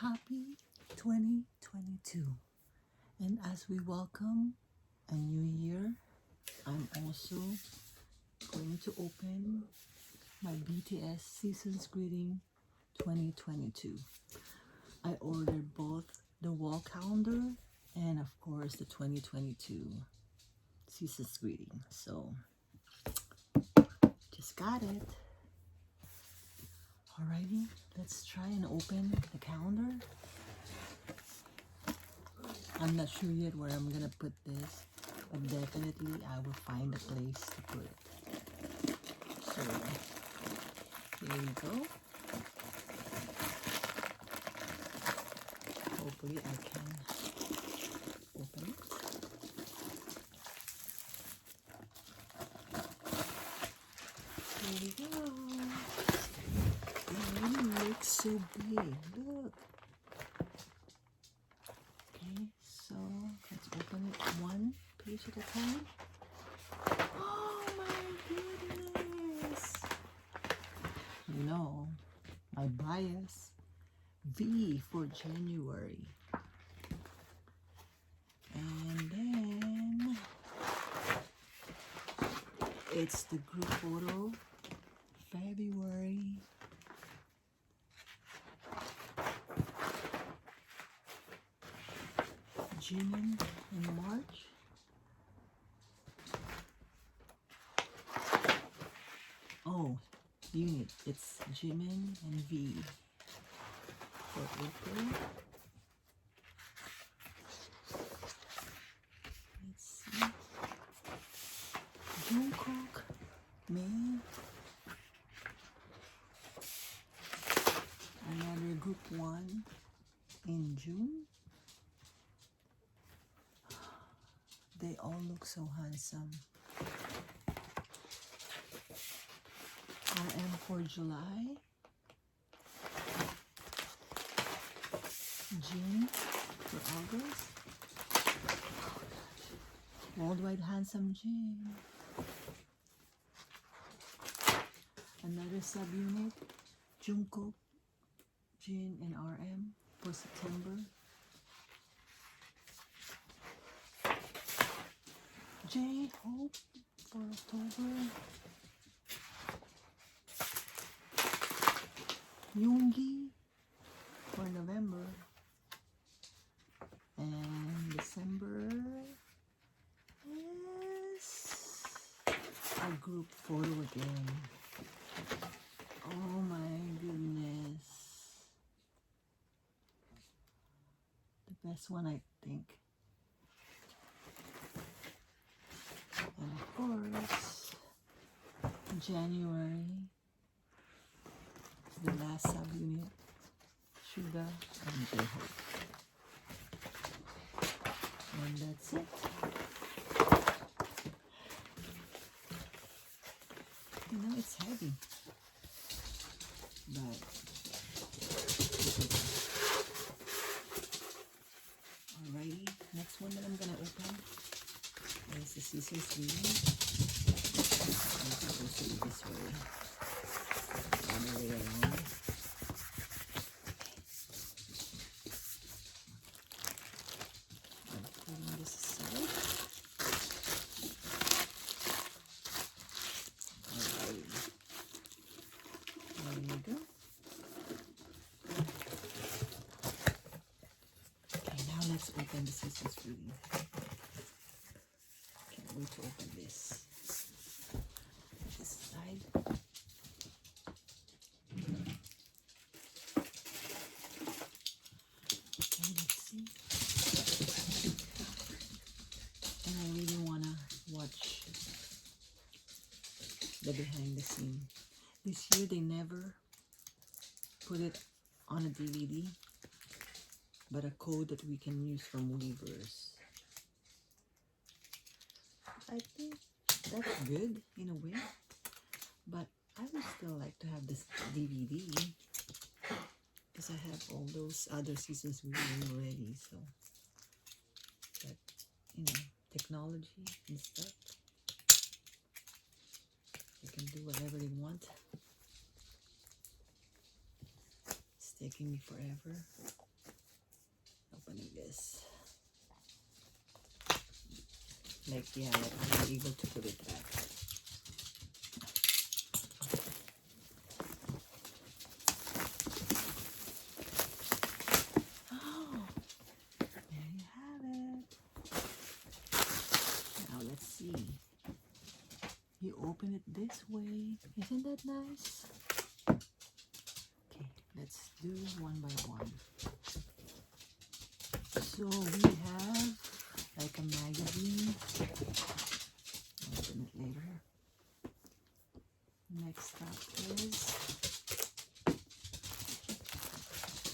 Happy 2022. And as we welcome a new year, I'm also going to open my BTS Season's Greeting 2022. I ordered both the wall calendar and of course the 2022 Season's Greeting. So just got it. Alrighty, let's try and open the calendar. I'm not sure yet where I'm gonna put this, but definitely I will find a place to put it. So here we go. Hopefully I can open it. Here we go. It really looks so big. Look. Okay, so let's open it one page at a time. Oh my goodness! You know, my bias, V for January. And then it's the group photo, February. Jimin in March. Oh, unit. It's Jimin and V for April. Let's see. Jungkook, May. Another group one in June. They all look so handsome. RM for July. Jin for August. Worldwide Handsome Jin. Another subunit, Jungkook, Jin, and RM for September. J-Hope for October. Yoongi for November. And December is a group photo again. Oh my goodness. The best one, I think. And of course, January, the last subunit, Suga and J-Hope. And that's it. You know, it's heavy. But alrighty, next one that I'm gonna open is the Season's Greeting. I'm supposed to be this way. Other way around. I'm putting this aside. Alrighty. There you go. Okay, now let's open the Season's Greeting. Can't wait to open this. This side. Okay, let's see. And I really wanna watch the behind the scene. This year they never put it on a DVD, but a code that we can use from Weverse. I think that's good in a way, but I would still like to have this DVD because I have all those other seasons reading already. So, but you know, technology and stuff, they can do whatever they want. It's taking me forever. opening this. Like, yeah, like I'm able to put it back. Oh, there you have it. Now let's see. You open it this way. Isn't that nice? Okay, let's do one by one. So we have like a magazine. I'll open it later. Next up is,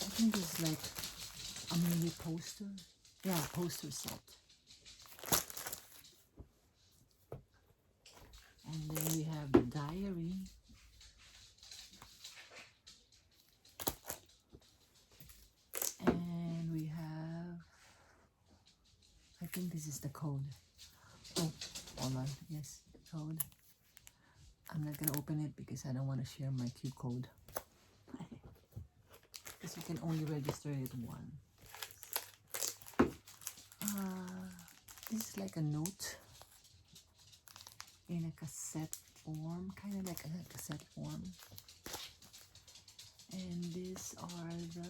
I think it's like a mini poster. Yeah, poster set. And then we have the diary. And we have, I think this is the code. Oh, hold on. Yes, the code. I'm not going to open it because I don't want to share my Q code. Because you can only register it once. This is like a note in a cassette form, kind of like a cassette form. And these are the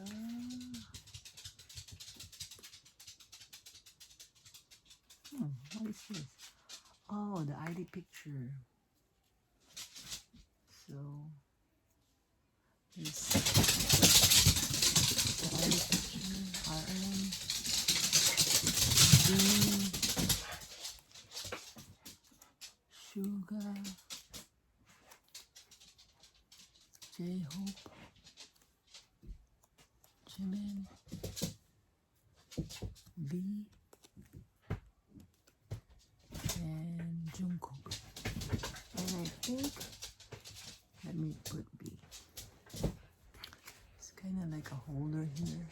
what is this? Oh, the ID picture. So this the ID picture, RM, Bean, Sugar, J-Hope, Jimin, V, and Jungkook. And I think, let me put B. It's kind of like a holder here.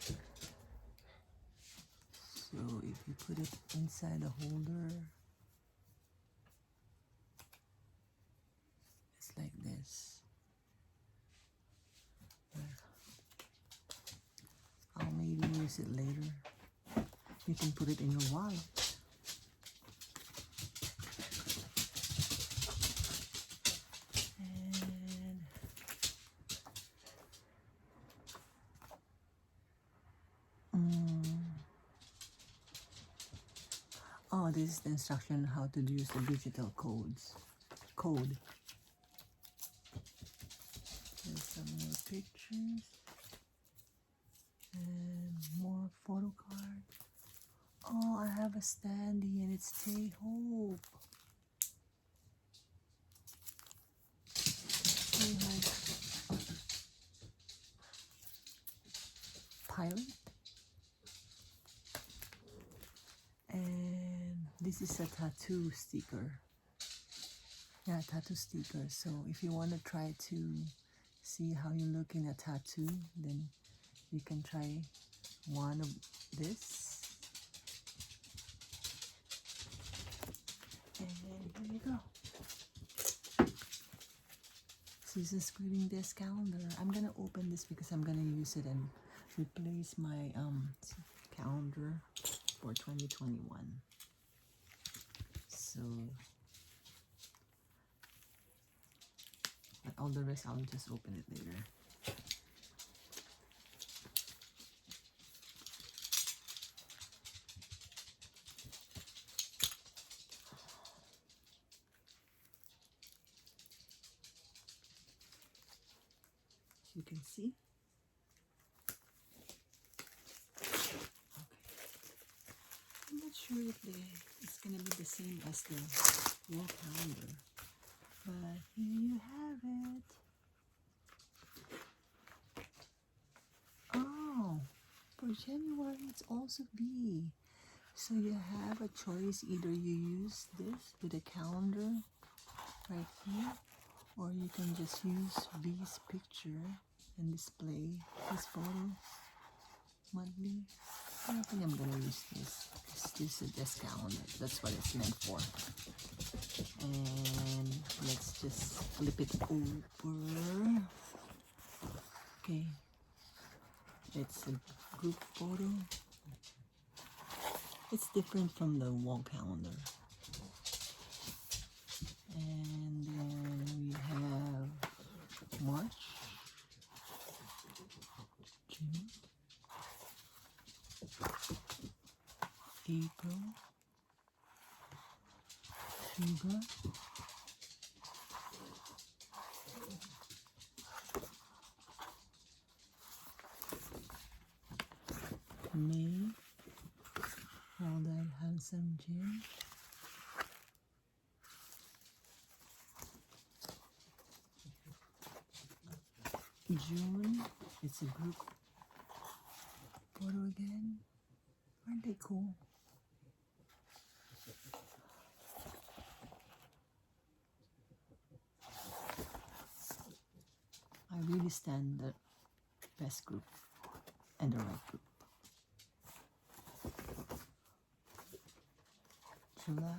So if you put it inside the holder, it's like this. I'll maybe use it later. You can put it in your wallet. Oh, this is the instruction on how to use the digital code. There's some more pictures and more photo card. Oh, I have a standee and it's J-Hope. J-Hope Pirate. And this is a tattoo sticker. Yeah, tattoo sticker. So if you want to try to see how you look in a tattoo, then you can try one of this. And here you go. Season's Greeting Desk calendar. I'm gonna open this because I'm gonna use it and replace my calendar for 2021. So, but all the rest I'll just open it later. You can see. Okay. I'm not sure if it's gonna be the same as the wall calendar, but here you have it. Oh, for January it's also B. So you have a choice, either you use this with a calendar right here, or you can just use B's picture and display his photo monthly. I think I'm gonna use this. This is this calendar. That's what it's meant for. And let's just flip it over. Okay. It's a group photo. It's different from the wall calendar. And then we have March, June, April, February, May, all that handsome Jim. June, it's a group photo again. Aren't they cool? I really stand the best group and the right group. July,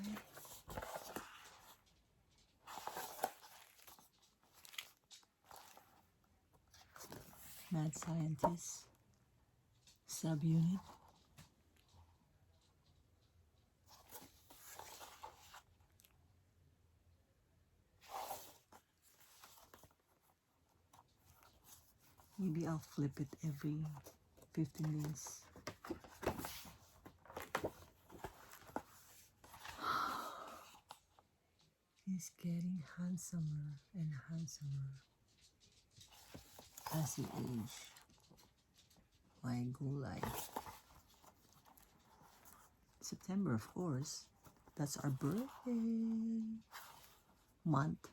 Mad Scientist, Subunit, maybe I'll flip it every 15 days. He's getting handsomer and handsomer as he age. My goal life. September, of course. That's our birthday month.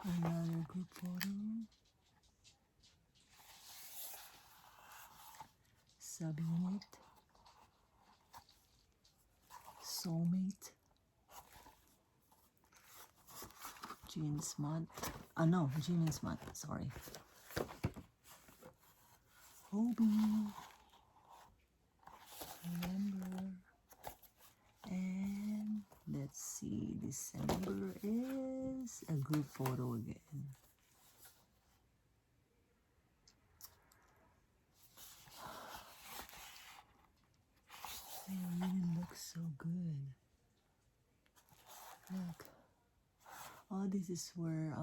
Another group photo. Subunit. Soulmate. James month. No, James month. Sorry. Hobie. November. And let's see. December is a group photo again. They really look so good. Look. Oh, this is where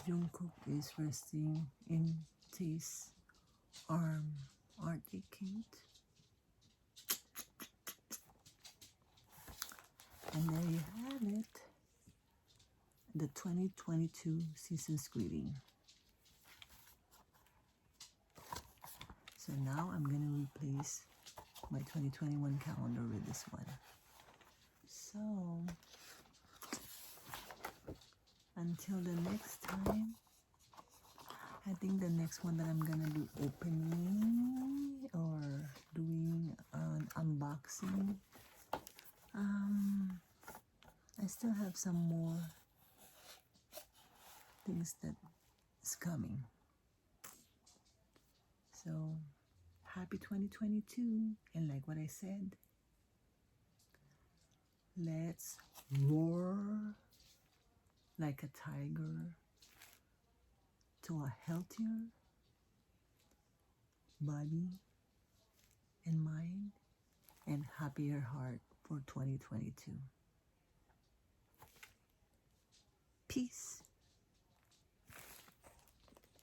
Jungkook is resting in Tae's arm. Aren't they cute? And there you have it. The 2022 season's greeting. So now I'm going to replace my 2021 calendar with this one. So, until the next time, I think the next one that I'm going to do opening or doing an unboxing. I still have some more things that is coming. So, happy 2022. And like what I said, let's roar like a tiger to a healthier body and mind and happier heart for 2022. Peace.